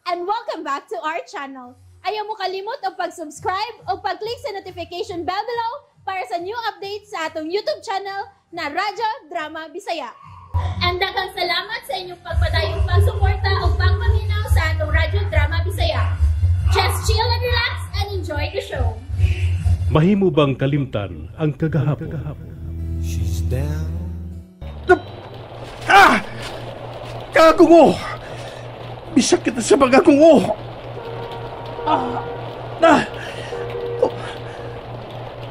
and welcome back to our channel. Ayaw mo kalimot o pag-subscribe o pag-click sa notification bell below para sa new updates sa atong YouTube channel na Radyo Drama Bisaya. And daghang salamat sa inyong pagpadayong pagsuporta o pagpaminaw sa atong Radyo Drama Bisaya. Just chill and relax and enjoy the show. Mahimo bang kalimtan ang kagahapon? She's down. Kagungo! Bisag kita sa mga gungo!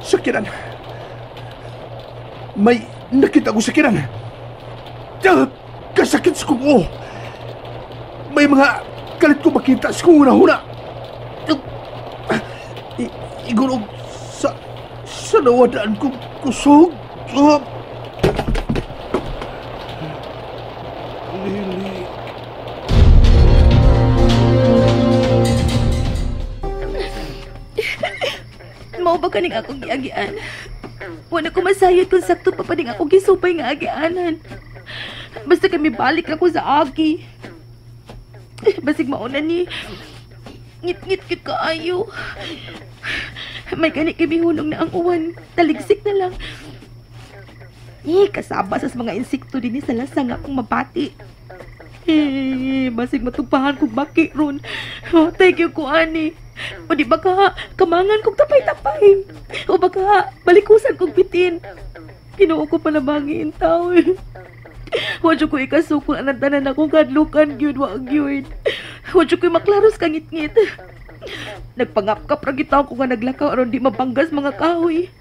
Sakiran. May nakita ko sakiran. Kasakit sa gungo. May mga kalit ko makita sa kunguna-huna. Igulog sa nawadaan kong kusog. Lili. Mao ba kaning akong giagian? Wala ko masayod kung sakto pa paning akong gisupay nga agianan. Basta kami balik ako sa agi. Basig mauna ni ngit-ngit kit kaayo. May gani kami hunong na ang uwan. Taligsik na lang. Kasaba sa mga insekto din sa lasang akong mabati. Basig matugpahan kong baki ron. Thank you ko ani. O di baka kamangan kong tapay-tapay. O baka balikusan kong bitin. Ginoo ko pa na bangin tao. Wadyo ko ikasuko ang tanan akong kadlukan gyud wa gyud. Wadyo ko maklaros ka ngit-ngit. Nagpangapkap ra gitaw ko nga naglakaw aron di mabanggas mga kahoy.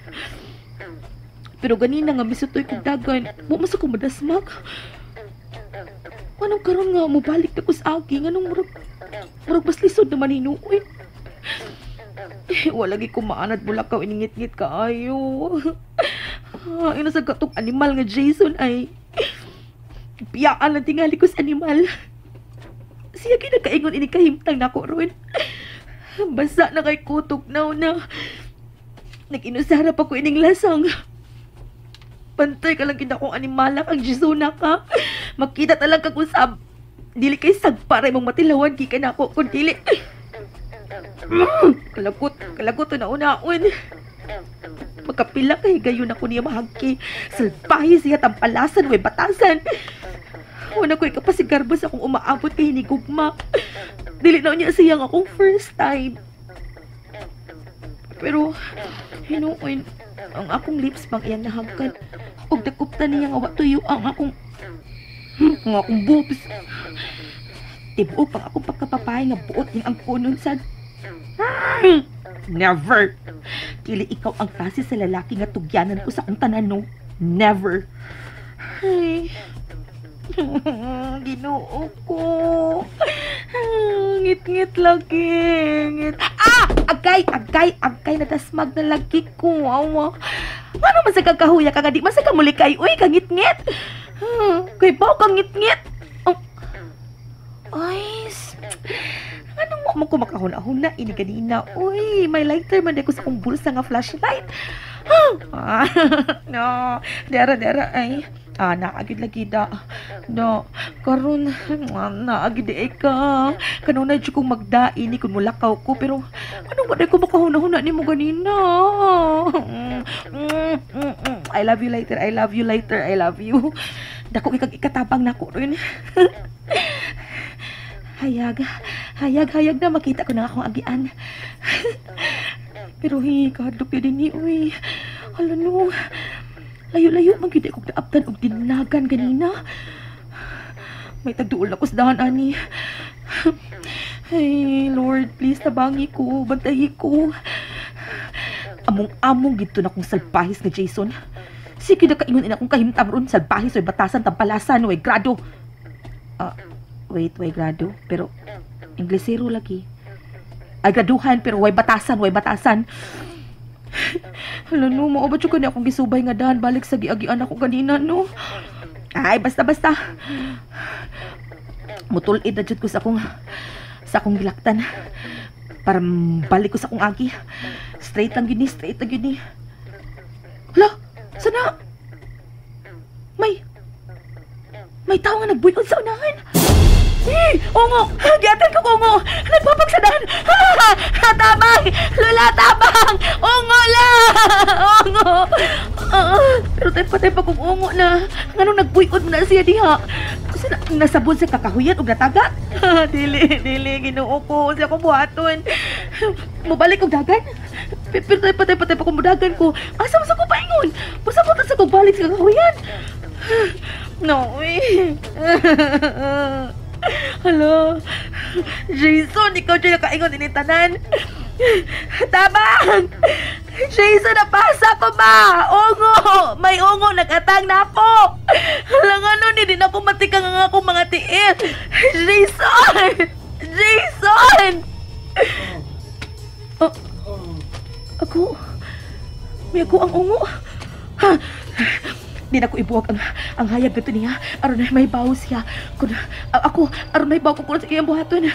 Pero ganina nga misutoy kong dagan, mo masa ko madasmak. Anong karon nga mo balik na ko sa aking, anong murag mas lisod naman hinuoy. Wala gi ko maanad bulakaw iningit-ngit kaayo. Ina sa gatong animal nga Jason ay piyaan lang tingali ko sa animal. Siya kinakaingon ini kahimtang nako ron. Basa na kay kutok na. Nag-inusarap ako ining lasang. Pantay ka lang kinakong animalak ang Jisuna ka. Makita talang kag usab. Dili kay sagparay mong matilawan kay kanako kun dili. Kalagot na unaon. Magkapila kay gayon ako niya mahagki. Salbahe siya tampalasan way batasan. Wala ko'y kapasigarbas akong umaabot kay hinigugma. Dili na niya siyang akong first time. Pero hinuon ang akong lips pang iyang nahagkan. Og dakuptan niya nga tuyo ang akong boobs. Tibuok pang akong pagkapapay nga buot niya ang punon sad. Never. Dili ikaw ang klase sa lalaki nga tugyanan ko sa ang tanan no. Never. Ay. Ginoo ko. Ngit-ngit lagi. Agay na dasmag na lagi ko. Awa. Ano man sa kakahuya ka nga di man sa kamulikay. Uy, kangit-ngit. Kay bao kangit-ngit. Ay, anong mo ko makahuna-huna ini kanina? Uy, may lighter man ko sa akong bulsa nga flashlight. No, dera ay. Naagid lagi da. No, karon naagid ka. Kanunay jud kong magdain ni kun mulakaw ko pero ano ba day ko makahuna-huna nimo ganina? I love you later. I love you later. I love you. Dako ikatabang nako rin. Hayag na makita ko na akong agian. Pero kadlok yun din uy. Hala no. Layo-layo man gid kog daaptan og dinagan ganina. May tagduol ako sa dahan ani. Hey Lord, please tabangi ko, bantayi ko. Among gid to na kong salbahis nga Jason. Sige na kaingon ina kong kahimtang ron salbahis oy batasan tampalasan oy grado. Wait, grado. Pero, Inglesero lagi. Ay, graduhan, pero way batasan. Hala no, maobat yung kanya akong gisubay nga dahan balik sa giagian ako ganina, no? Ay, basta. Mutulid na dyan ko sa akong gilaktan. Para balik ko sa akong agi. Straight lang yun ni. Hala, sana? May tao nga nagbuyon sa unahan. Oo nga, giatan ko ko nga. Hala, tabang! Ungo la! Ungo! Pero tay pa kung ungo na. Ngano nagbuykod mo na siya diha? Kasi nasabon sa kakahuyan o natagat? Dili, ginoo ko. Siya ko buhaton. Mubalik og dagan? Pero tay pa kung mudagan ko. Asa mo sa ko paingon? Pasabot sa kong balik sa kakahuyan? No, eh. Hello. Jason, ikaw dyan nakaingon din tanan. Tabang! Jason, napasa ko ba? Ungo! May ungo, nag-atang na ako. Halang ano, hindi na ako matikang ang akong mga tiil. Jason! Jason! Oh, ako? May ako ang ungo? Ha? Di na ko ibuwag ang hayag dito niya. Aron na may bawo siya. Ako, aron may bawo ko sa iyang buhaton.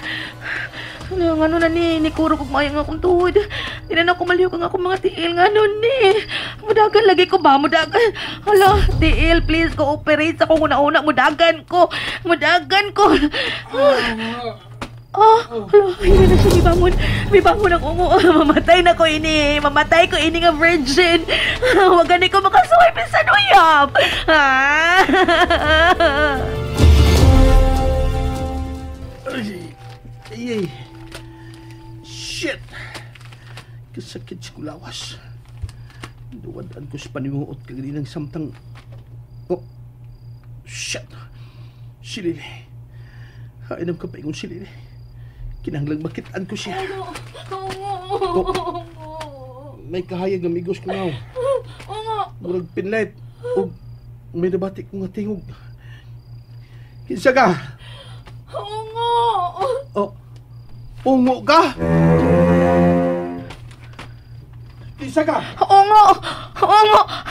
Ano na ni kuro kong mayang akong tuhod. Di na ako maliyok ang akong mga tiil. Nga nun ni. Mudagan lagi ko ba? Mudagan. Hala, tiil, please, cooperate sa kong una-una. Mudagan ko. Hala, hindi na siya mibangon. Mibangon ang ungo. Mamatay ko ini nga virgin. Huwag gani ko makasuway pinsan uyab. Ay. Shit! Kasakit sa kulawas. Duwadaan ko sa panimuot kagani ng samtang... Oh! Shit! Silili. Hainam ka pa ingon silili. Kinahanglang makitaan ko siya. Oh, may kahayag ng migos ko now. Murag pinlight. O may nabati ko nga tingog. Kinsa ka? Oh, ungo ka? Kinsa ka? Ungo!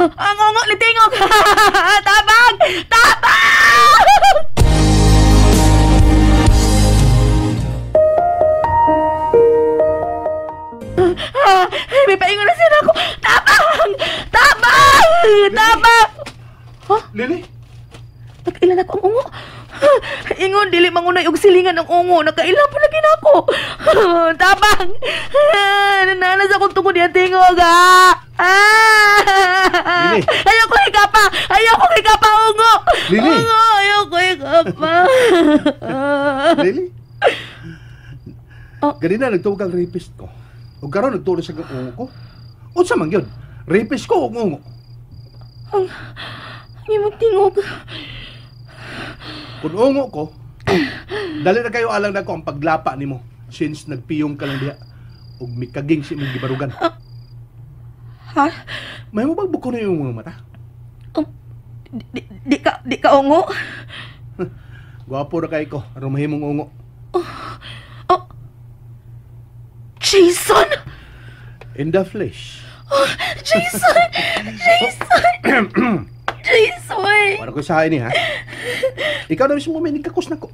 Ang ungo ni tingog! Tabang! May paingon na sila ako. Tabang! Huh? Lili? Nagkailan ako ang ungo. Ingon, dili mangunay og silingan ng ungo. Nagkailan pa lagi na ako. Tabang! Nananas akong tungkol niya tingog, Lili? Ayoko higapa, ungo! Lili? Ungo, ayoko higapa. Lili? Oh. Ganina nagtuwag ang rapist ko. O karon nagtulo sa ungo ko. Unsa man yun? Rapist ko o ungo? Ang imong tingog. Kung ungo ko, dali na kayo alang na ko ang paglapa nimo since nagpiyong ka lang diha ug mikaging si imong gibarugan. Ha? May mo bang buko na yung mga mata? Di ka ungo? Gwapo na kay ko, aron mahimong ungo. Jason! In the flesh. Jason! Wala ko sa ni ha? Ikaw na mismo may nagkakos na ko.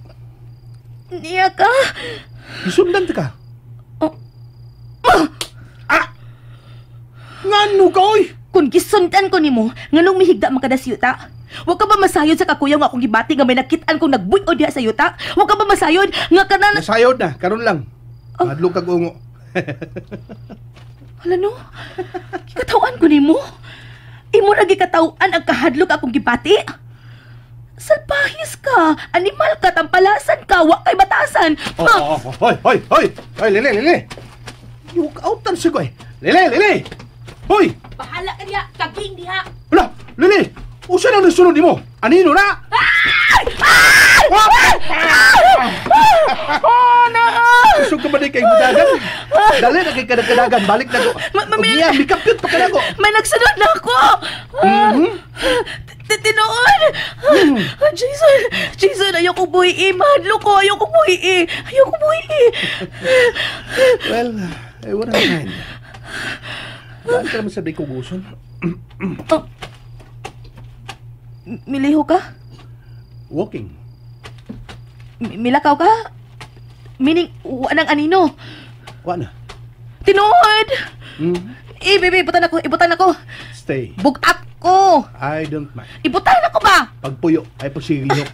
Niya ka? Isundan ka. Ngano ka, oy? Kung gisundan ko nimo, nganong mihigda makada sa yuta? Huwag ka ba masayod sa kakuyaw nga akong gibati nga may nakitaan kong nagbuyo diha sa yuta? Huwag ka ba masayod nga kanan... Nasayod na, karon lang. Hadlok kag ungo. Hala no? Kikatawan ko nimo? Imo ra gikatawan ang kahadlok akong gibati? Salpahis ka, animal ka, tampalasan ka, wa kay batasan. Hoy, Lili. Yuk outan si ko eh. Lili. Hoy! Bahala ka diha, kaging diha. Hala, Lili! Usa na nasunod nimo? Anino na? Gusto ka ba di kay mudagan? Dali na kay kadagdagan, balik na ko. Ugiya, may kapyot pa ka na ko. May nagsunod na ako. Tinoon! Jason, ayoko buhi. Mahadlo ko, ayoko buhi. Well, I wouldn't mind. Daan ka naman sa ko guson. Miliho ka? Walking. Milakaw ka? Meaning, wanang anino? Wana? Tinood! Baby, ibutan ako. Stay. Bugat ko! I don't mind. Ibutan ako ba? Pagpuyo ay pasigilok.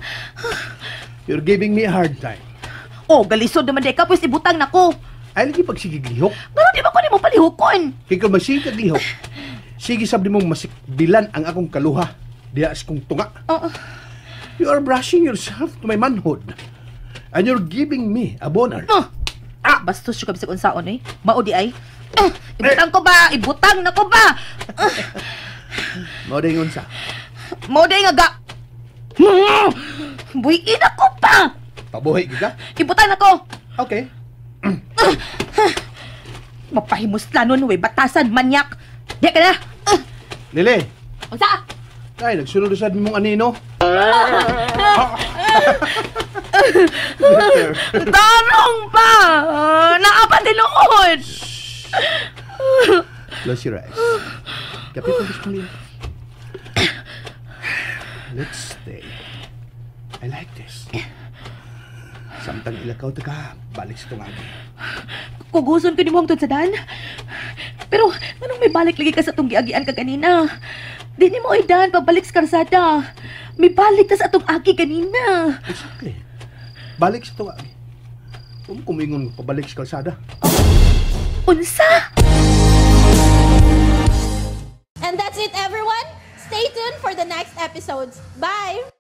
You're giving me a hard time. Oh, galisod naman di ka, pues ibutang na ko. Ay, lagi pagsigilihok. Pero di ba ko ni mo palihukon. Kaya kung masikag lihok, sige sabi mong masikbilan ang akong kaluha. Diya sa kong tunga. You are brushing yourself to my manhood. And you're giving me a boner. Bastos siya kabisag unsaon eh. Maudi ay. Ibutang ko ba? Ibutang na ko ba? Mao dingon sa. Maudi nga ga. Buhiin ako pa. Pabuhay ka? Ibutang na ko. Okay. Mapahimuslanon, we. Batasan, manyak. Di ka na. Lili, Unsa? ay, nagsunod sa mong anino. Tarong pa! Naapatinuod! Close your eyes. Kapit ang gusto mo. Let's stay. I like this. Samtang ilakaw ka, balik sa tungagi. Kuguson ko ni mo ang tudsadan. Pero, anong may balik lagi ka sa itong giagian ka kanina? Di ni mo idan, pabalik sa karsada. May balik ka sa itong agi kanina. Exactly. Balik sa tungagi. Huwag mo kumingon pabalik sa kalsada. Unsa? And that's it, everyone. Stay tuned for the next episodes. Bye!